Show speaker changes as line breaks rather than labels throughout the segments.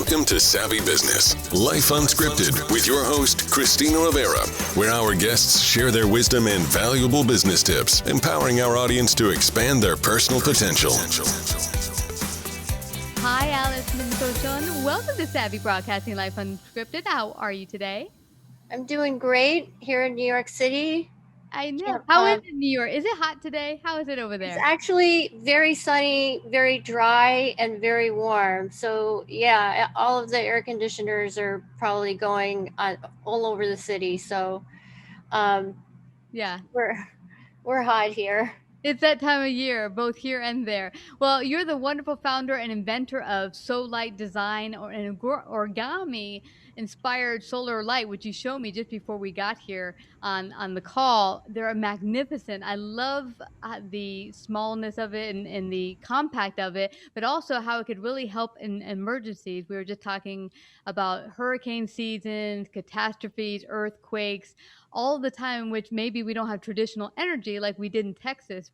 Welcome to Savvy Business, Life Unscripted, with your host, Christina Rivera, where our guests share their wisdom and valuable business tips, empowering our audience to expand their personal potential.
Hi, Alice, Min Soo Chun. Welcome to Savvy Broadcasting, Life Unscripted. How are you today?
I'm doing great here in New York City.
I know.
Yeah,
How is it in New York? Is it hot today? How is it over
it's
there?
actually very sunny, very dry, and very warm. So yeah, all of the air conditioners are probably going on all over the city. So um,
Yeah.
we're hot here.
It's that time of year, both here and there. Well, you're the wonderful founder and inventor of Solight Design, or an origami-inspired solar light, which you showed me just before we got here on the call. They're magnificent. I love the smallness of it and the compact of it, but also how it could really help in emergencies. We were just talking about hurricane seasons, catastrophes, earthquakes, all the time, which maybe we don't have traditional energy like we did in Texas,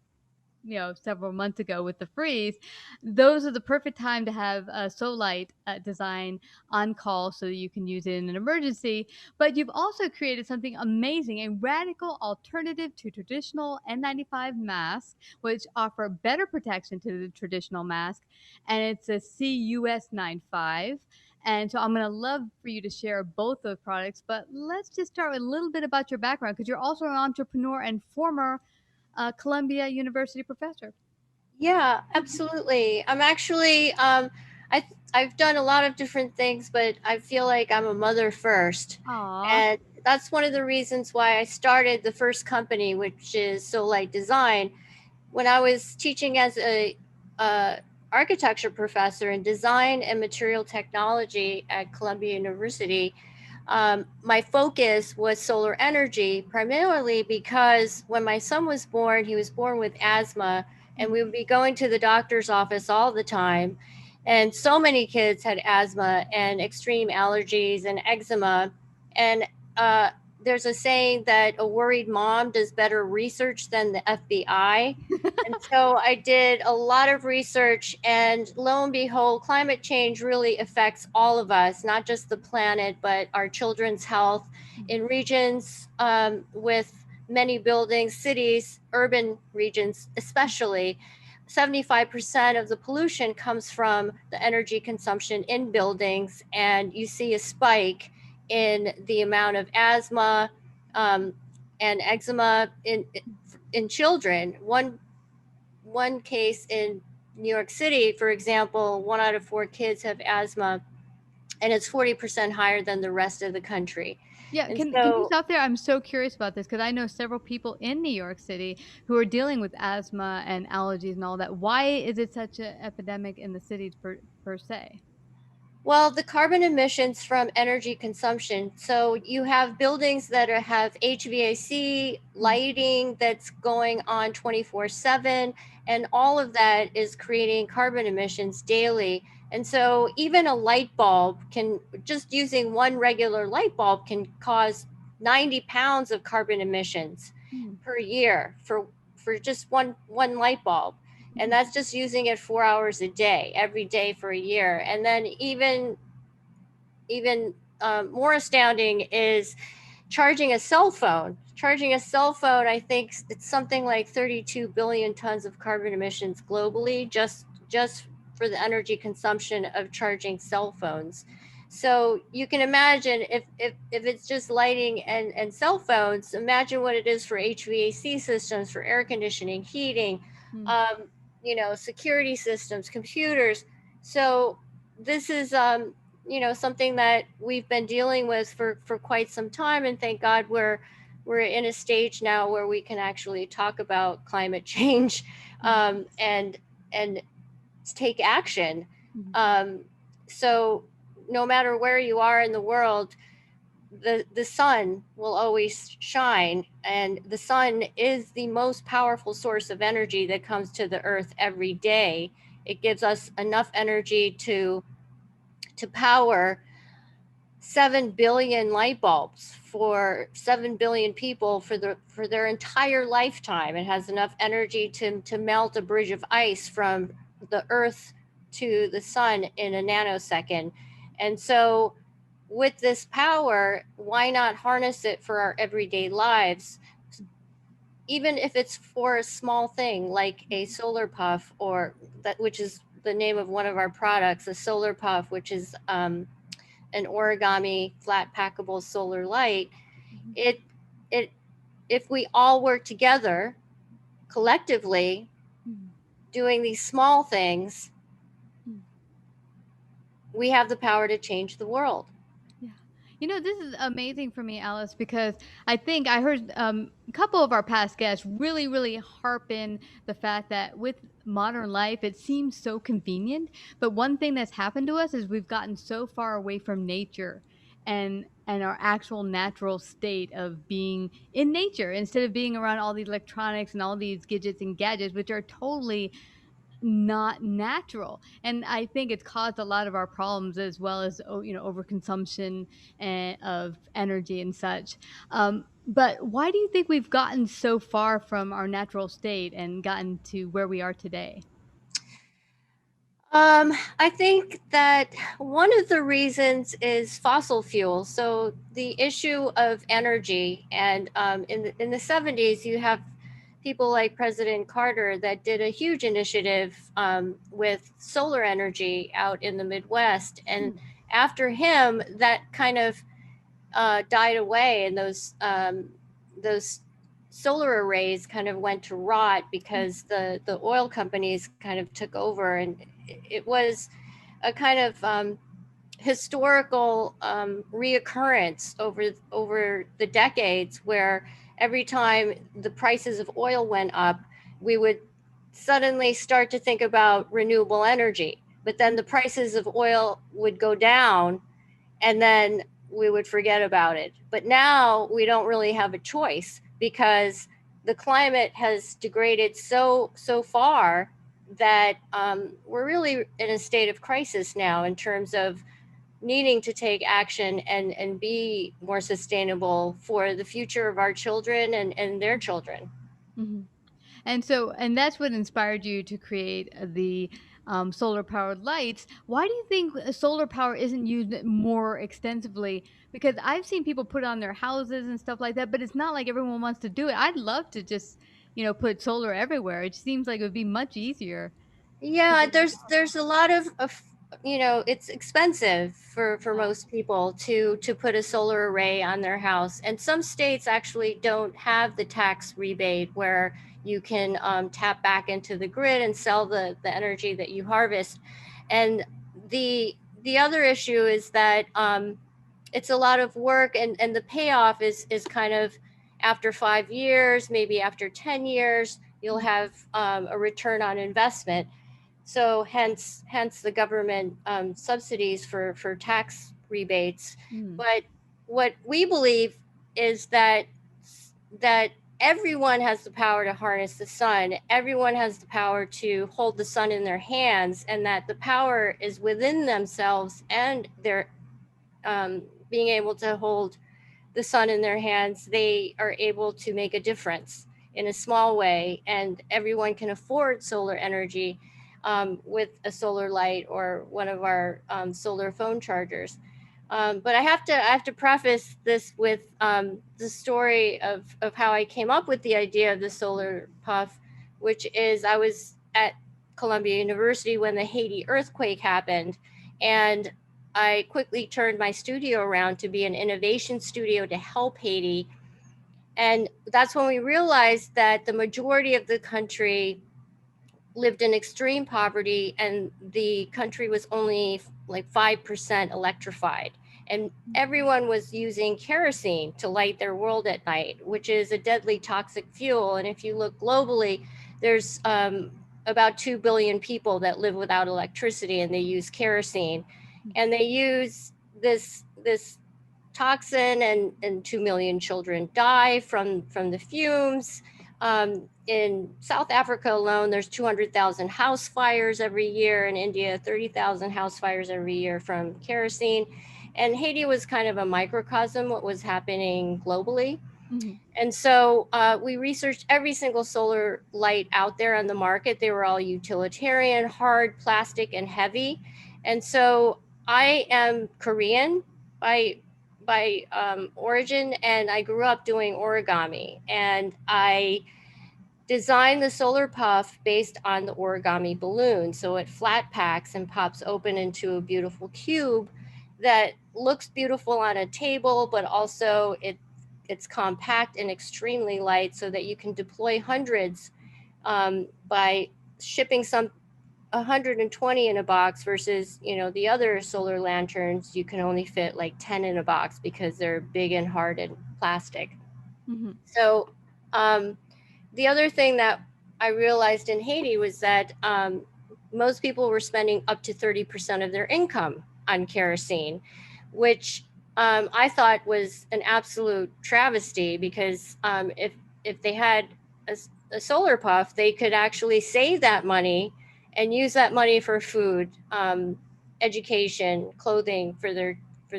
several months ago with the freeze. Those are the perfect time to have a Solight design on call so that you can use it in an emergency. But you've also created something amazing, a radical alternative to traditional N95 masks, which offer better protection to the traditional mask. And it's a CUS 95. And so I'm going to love for you to share both those products. But let's just start with a little bit about your background, because you're also an entrepreneur and former Columbia University professor.
Yeah, absolutely. I'm actually I've done a lot of different things, but I feel like I'm a mother first.
Aw.
And that's one of the reasons why I started the first company, which is Solight Design. When I was teaching as a architecture professor in design and material technology at Columbia University, my focus was solar energy, primarily because when my son was born, he was born with asthma, and we would be going to the doctor's office all the time. And so many kids had asthma and extreme allergies and eczema. And uh, there's a saying that a worried mom does better research than the FBI. And so I did a lot of research, and lo and behold, climate change really affects all of us, not just the planet, but our children's health in regions with many buildings, cities, urban regions, especially. 75% of the pollution comes from the energy consumption in buildings, and you see a spike in the amount of asthma and eczema in children. One case in New York City, for example, 1 out of 4 kids have asthma, and it's 40% higher than the rest of the country.
Yeah,
And
can you
so,
stop there? I'm so curious about this because I know several people in New York City who are dealing with asthma and allergies and all that. Why is it such an epidemic in the cities per se?
well, the carbon emissions from energy consumption. So you have buildings that have HVAC lighting that's going on 24/7, and all of that is creating carbon emissions daily. And so even a light bulb can, just using one regular light bulb can cause 90 pounds of carbon emissions
Mm.
per year for just one light bulb. And that's just using it 4 hours a day, every day for a year. And then even more astounding is charging a cell phone. Charging a cell phone, I think it's something like 32 billion tons of carbon emissions globally, just for the energy consumption of charging cell phones. So you can imagine if it's just lighting and cell phones, imagine what it is for HVAC systems, for air conditioning, heating,
Mm.
um, security systems, computers. So this is something that we've been dealing with for quite some time, and thank God we're in a stage now where we can actually talk about climate change and take action.
Mhm.
So no matter where you are in the world, the sun will always shine, and the sun is the most powerful source of energy that comes to the earth every day. It gives us enough energy to power 7 billion light bulbs for 7 billion people for their entire lifetime. It has enough energy to melt a bridge of ice from the earth to the sun in a nanosecond. And so with this power, why not harness it for our everyday lives? Even if it's for a small thing like a solar puff, or that, which is the name of one of our products, a solar puff, which is an origami flat packable solar light. It it if we all work together collectively doing these small things, we have the power to change the world.
You know, this is amazing for me, Alice, because I think I heard a couple of our past guests really, really harp in the fact that with modern life, it seems so convenient. But one thing that's happened to us is we've gotten so far away from nature and our actual natural state of being in nature instead of being around all these electronics and all these gadgets and gadgets, which are totally not natural. And I think it's caused a lot of our problems, as well as overconsumption and of energy and such. But why do you think we've gotten so far from our natural state and gotten to where we are today?
I think that one of the reasons is fossil fuels. So the issue of energy, and in the 70s, you have people like President Carter that did a huge initiative with solar energy out in the Midwest, and after him, that kind of died away, and those solar arrays kind of went to rot because the oil companies kind of took over, and it was a kind of historical reoccurrence over the decades, where every time the prices of oil went up, we would suddenly start to think about renewable energy, but then the prices of oil would go down, and then we would forget about it. But now we don't really have a choice, because the climate has degraded so far that we're really in a state of crisis now in terms of needing to take action and be more sustainable for the future of our children and their children.
Mm-hmm. And that's what inspired you to create the solar powered lights. Why do you think solar power isn't used more extensively? Because I've seen people put it on their houses and stuff like that, but it's not like everyone wants to do it. I'd love to just, put solar everywhere. It seems like it would be much easier.
Yeah, there's a lot of it's expensive for most people to put a solar array on their house, and some states actually don't have the tax rebate where you can tap back into the grid and sell the energy that you harvest. And the other issue is that it's a lot of work, and the payoff is kind of after 5 years, maybe after 10 years, you'll have a return on investment. So hence the government subsidies for tax rebates. But what we believe is that everyone has the power to harness the sun. Everyone has the power to hold the sun in their hands, and that the power is within themselves, and their being able to hold the sun in their hands, they are able to make a difference in a small way, and everyone can afford solar energy with a solar light or one of our solar phone chargers. But I have to preface this with the story of how I came up with the idea of the solar puff, which is I was at Columbia University when the Haiti earthquake happened, and I quickly turned my studio around to be an innovation studio to help Haiti. And that's when we realized that the majority of the country lived in extreme poverty, and the country was only like 5% electrified. And everyone was using kerosene to light their world at night, which is a deadly toxic fuel. And if you look globally, there's about 2 billion people that live without electricity, and they use kerosene. And they use this toxin, and 2 million children die from the fumes. In South Africa alone, there's 200,000 house fires every year. In India, 30,000 house fires every year from kerosene. And Haiti was kind of a microcosm what was happening globally. And so we researched every single solar light out there on the market. They were all utilitarian, hard, plastic, and heavy. And so I am Korean by origin, and I grew up doing origami, and I designed the solar puff based on the origami balloon. So it flat packs and pops open into a beautiful cube that looks beautiful on a table, but also it's compact and extremely light, so that you can deploy hundreds by shipping 120 in a box versus, the other solar lanterns, you can only fit like 10 in a box because they're big and hard and plastic.
Mm-hmm.
So the other thing that I realized in Haiti was that most people were spending up to 30% of their income on kerosene, which I thought was an absolute travesty, because if they had a solar puff, they could actually save that money and use that money for food, education, clothing for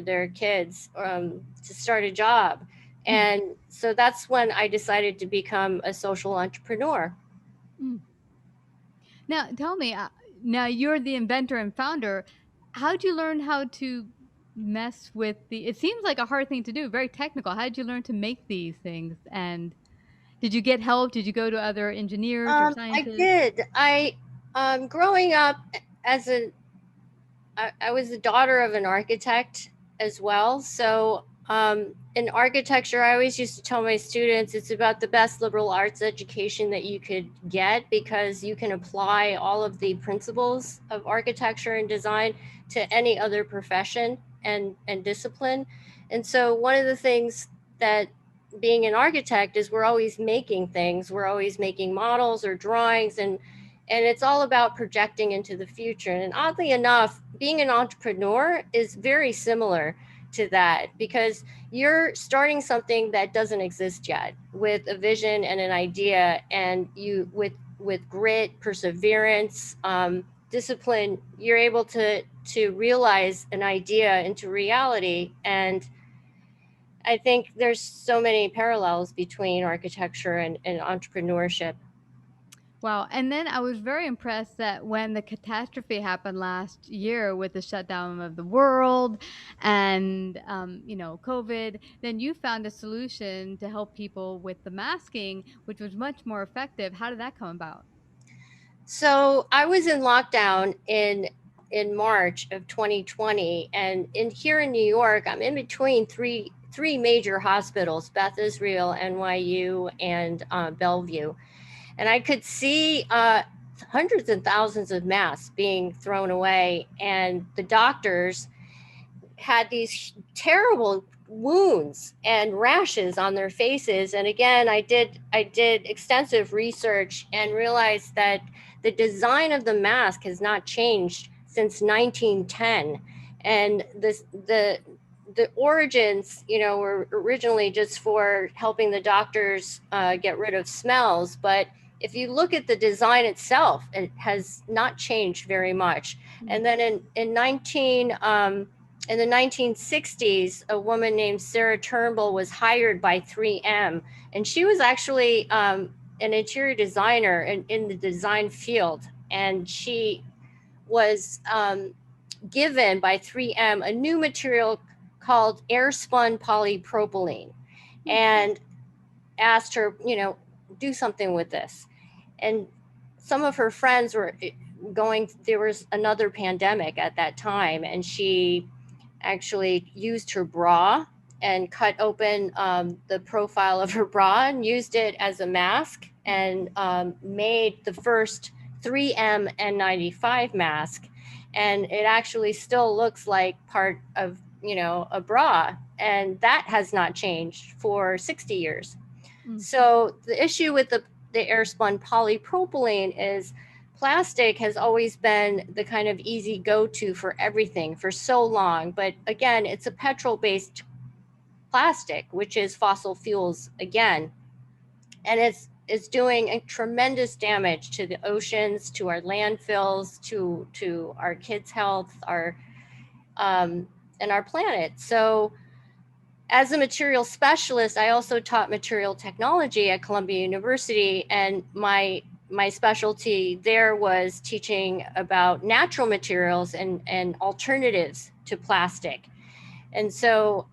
their kids, to start a job. And so that's when I decided to become a social entrepreneur.
Now, tell me, now you're the inventor and founder. How'd you learn how to mess with it seems like a hard thing to do, very technical. How did you learn to make these things? And did you get help? Did you go to other engineers or
I
scientists?
did. Growing up as I was the daughter of an architect as well. So in architecture, I always used to tell my students it's about the best liberal arts education that you could get, because you can apply all of the principles of architecture and design to any other profession and discipline. And so one of the things that being an architect is we're always making things, we're always making models or drawings, and it's all about projecting into the future. And oddly enough, being an entrepreneur is very similar to that, because you're starting something that doesn't exist yet with a vision and an idea, and you with grit, perseverance, discipline, you're able to realize an idea into reality. And I think there's so many parallels between architecture and entrepreneurship.
Wow. And then I was very impressed that when the catastrophe happened last year with the shutdown of the world and, COVID, then you found a solution to help people with the masking, which was much more effective. How did that come about?
So I was in lockdown in March of 2020, and here in New York, I'm in between three major hospitals: Beth Israel, NYU, and Bellevue. And I could see hundreds and thousands of masks being thrown away, and the doctors had these terrible wounds and rashes on their faces. And again, I did extensive research and realized that the design of the mask has not changed since 1910, and the origins, were originally just for helping the doctors get rid of smells. But if you look at the design itself, it has not changed very much. And then in the 1960s, a woman named Sarah Turnbull was hired by 3M, and she was actually an interior designer in the design field. And she was given by 3M a new material called air spun polypropylene, and asked her, do something with this. And some of her friends were there was another pandemic at that time, and she actually used her bra and cut open the profile of her bra and used it as a mask, and made the first 3M N95 mask. And it actually still looks like part of, a bra. And that has not changed for 60 years. So the issue with the air spun polypropylene is plastic has always been the kind of easy go-to for everything for so long. But again, it's a petrol-based plastic, which is fossil fuels again. And it's doing a tremendous damage to the oceans, to our landfills, to our kids' health, and our planet. So as a material specialist, I also taught material technology at Columbia University, and my my specialty there was teaching about natural materials and alternatives to plastic. And so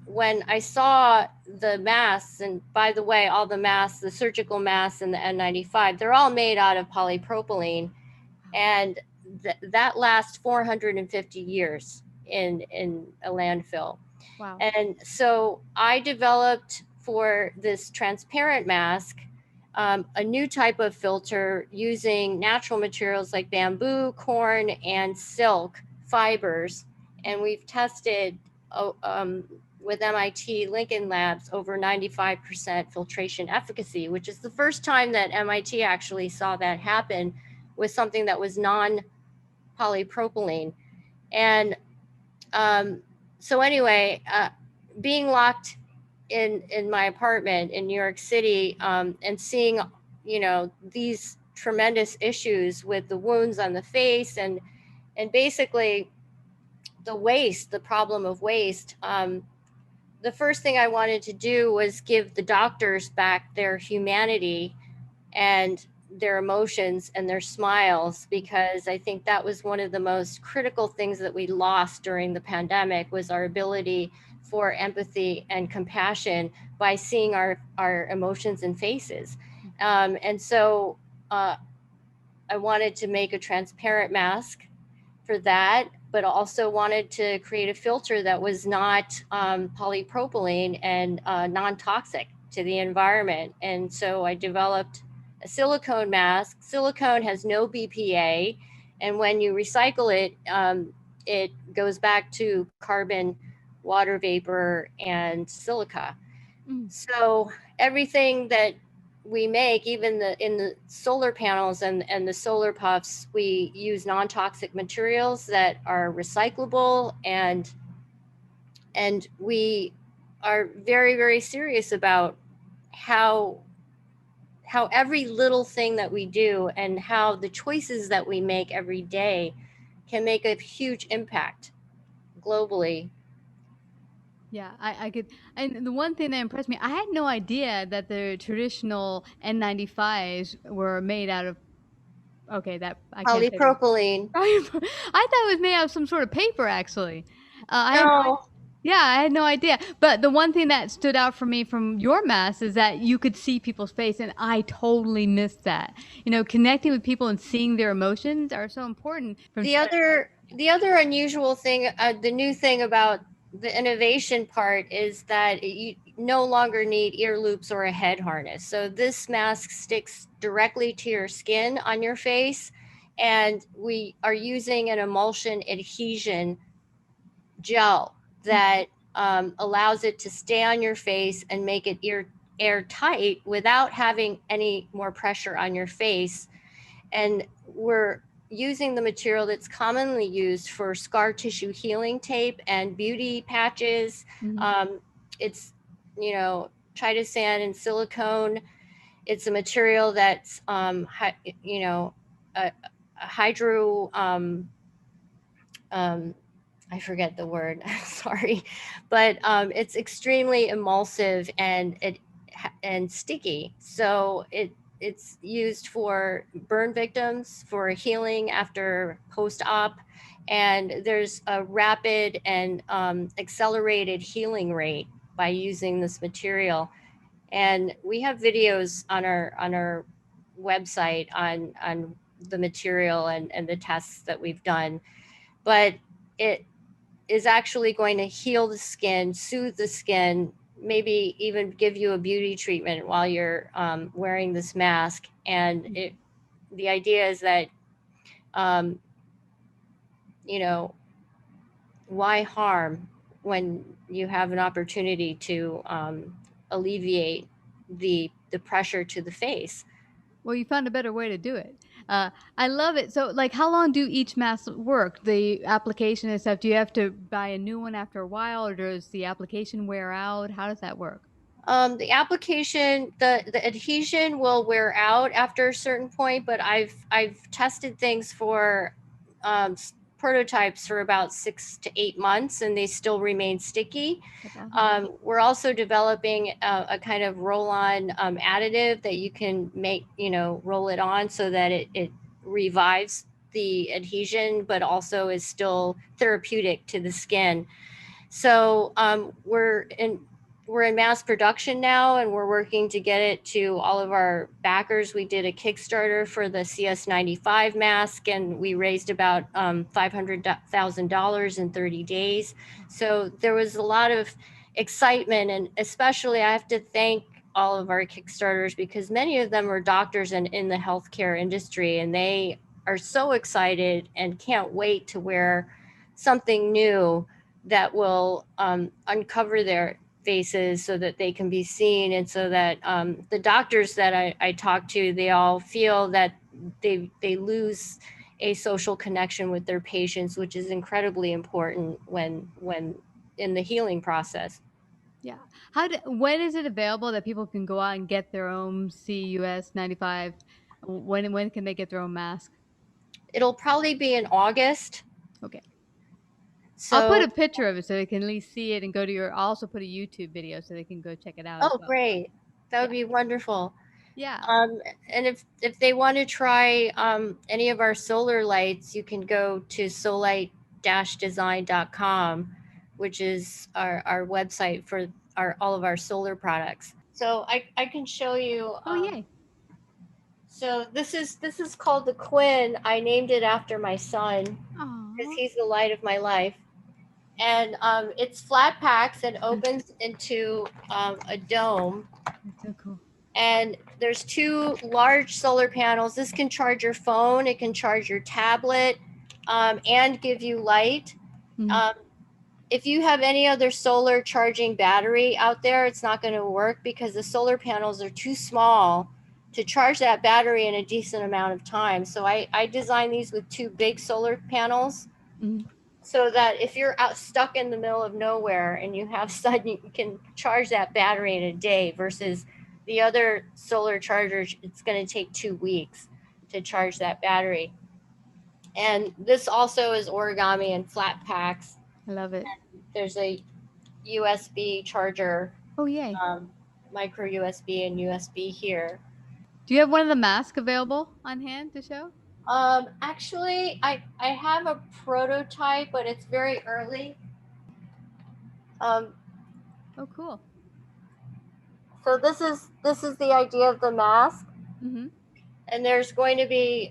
when I saw the masks, and by the way, all the masks, the surgical masks and the N95, they're all made out of polypropylene, and that lasts 450 years in a landfill.
Wow.
And so I developed for this transparent mask a new type of filter using natural materials like bamboo, corn, and silk fibers. And we've tested with MIT Lincoln Labs over 95% filtration efficacy, which is the first time that MIT actually saw that happen with something that was non-polypropylene. And so anyway, being locked in my apartment in New York City and seeing, these tremendous issues with the wounds on the face and basically the problem of waste, the first thing I wanted to do was give the doctors back their humanity and their emotions and their smiles, because I think that was one of the most critical things that we lost during the pandemic, was our ability for empathy and compassion by seeing our emotions and faces. And so I wanted to make a transparent mask for that, but also wanted to create a filter that was not polypropylene and non-toxic to the environment. And so I developed a silicone mask. Silicone has no BPA, and when you recycle it, it goes back to carbon, water vapor, and silica. So everything that we make, even in the solar panels and the solar puffs, we use non-toxic materials that are recyclable, and we are very, very serious about how every little thing that we do and how the choices that we make every day can make a huge impact globally.
Yeah, I could. And the one thing that impressed me, I had no idea that the traditional N95s were made out of, okay, that I can't say that.
Polypropylene.
I thought it was made out of some sort of paper, actually. I had
No.
Yeah, I had no idea. But the one thing that stood out for me from your mask is that you could see people's face, and I totally missed that. Connecting with people and seeing their emotions are so important.
The other unusual thing, the new thing about the innovation part is that you no longer need ear loops or a head harness. So this mask sticks directly to your skin on your face, and we are using an emulsion adhesion gel that allows it to stay on your face and make it airtight without having any more pressure on your face. And we're using the material that's commonly used for scar tissue healing tape and beauty patches. It's, tritosane and silicone. It's a material that's, hydro, I forget the word, sorry, but it's extremely emulsive and sticky. So it's used for burn victims, for healing after post-op, and there's a rapid and accelerated healing rate by using this material. And we have videos on our website on the material and the tests that we've done. But it is actually going to heal the skin, soothe the skin, maybe even give you a beauty treatment while you're wearing this mask. And the idea is that, why harm when you have an opportunity to alleviate the pressure to the face?
Well, you found a better way to do it. I love it. So, how long do each mask work? The application and stuff, do you have to buy a new one after a while, or does the application wear out? How does that work?
The application, the adhesion will wear out after a certain point, but I've tested things for prototypes for about 6 to 8 months, and they still remain sticky.
That's awesome.
We're also developing a kind of roll-on additive that you can make, roll it on so that it revives the adhesion, but also is still therapeutic to the skin. So we're in mass production now, and we're working to get it to all of our backers. We did a Kickstarter for the CS95 mask, and we raised about $500,000 in 30 days. So there was a lot of excitement, and especially I have to thank all of our Kickstarters, because many of them are doctors and in the healthcare industry, and they are so excited and can't wait to wear something new that will uncover their faces so that they can be seen, and so that the doctors that I talk to, they all feel that they lose a social connection with their patients, which is incredibly important when in the healing process.
Yeah. When is it available that people can go out and get their own CUS 95? When can they get their own mask?
It'll probably be in August.
Okay. I'll put
So
a picture of it so they can at least see it and go to I'll also put a YouTube video so they can go check it out as well.
Great. That would
Yeah.
be wonderful.
Yeah.
And if they want to try any of our solar lights, you can go to solight-design.com, which is our website for all of our solar products. So I can show you.
Oh, yay.
So this is called the Quinn. I named it after my son because he's the light of my life. And it's flat packs and opens into a dome.
That's so cool.
And there's 2 large solar panels. This can charge your phone, it can charge your tablet, and give you light.
Mm-hmm.
If you have any other solar charging battery out there, it's not going to work because the solar panels are too small to charge that battery in a decent amount of time. So I designed these with 2 big solar panels.
Mm-hmm.
So that if you're out stuck in the middle of nowhere and you have sun, you can charge that battery in a day, versus the other solar chargers, it's going to take 2 weeks to charge that battery. And this also is origami and flat packs.
I love it.
There's a USB charger.
Oh, yay.
Micro USB and USB here.
Do you have one of the masks available on hand to show?
Actually, I have a prototype, but it's very early.
Oh, cool.
So this is the idea of the mask.
Mm-hmm.
And there's going to be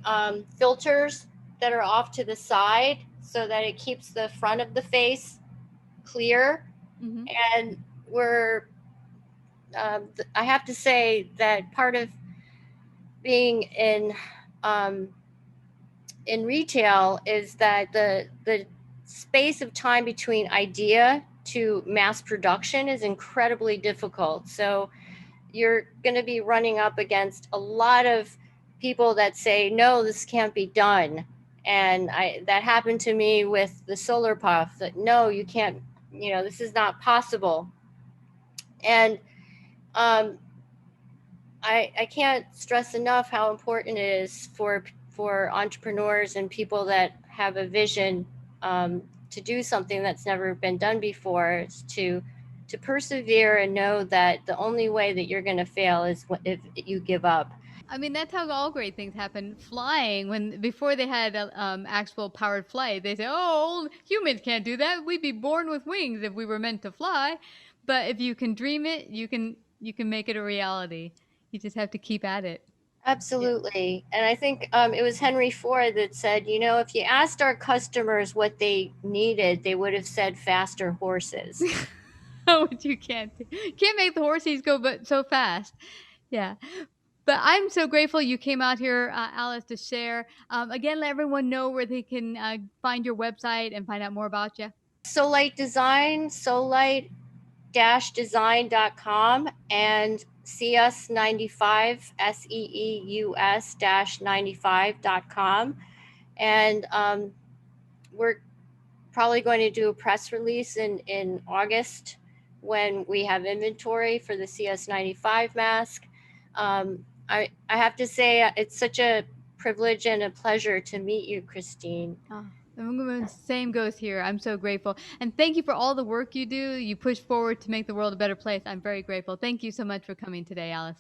filters that are off to the side so that it keeps the front of the face clear.
Mm-hmm.
And I have to say that part of being in retail is that the space of time between idea to mass production is incredibly difficult. So you're going to be running up against a lot of people that say, no, this can't be done. And that happened to me with the solar puff, that no, you can't, this is not possible. And I can't stress enough how important it is for entrepreneurs and people that have a vision to do something that's never been done before, is to persevere and know that the only way that you're going to fail is if you give up.
I mean, that's how all great things happen. Flying, before they had actual powered flight, they say, "Oh, humans can't do that. We'd be born with wings if we were meant to fly." But if you can dream it, you can make it a reality. You just have to keep at it.
Absolutely. Yeah. And I think it was Henry Ford that said, if you asked our customers what they needed, they would have said faster horses.
Oh, you can't make the horses go but so fast. Yeah. But I'm so grateful you came out here, Alice, to share. Again, let everyone know where they can find your website and find out more about you.
Solight Design, solight-design.com, and CS95, SEEUS-95.com. And we're probably going to do a press release in August when we have inventory for the CS95 mask. I have to say, it's such a privilege and a pleasure to meet you, Christine.
Oh, Same goes here. I'm so grateful. And thank you for all the work you do. You push forward to make the world a better place. I'm very grateful. Thank you so much for coming today, Alice.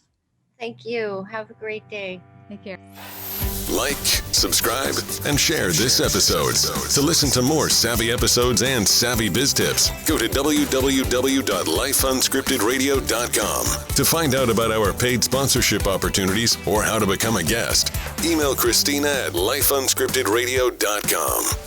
Thank you. Have a great day.
Take care.
Like, subscribe, and share this episode. To listen to more savvy episodes and savvy biz tips, go to www.lifeunscriptedradio.com. To find out about our paid sponsorship opportunities or how to become a guest, email Christina at lifeunscriptedradio.com.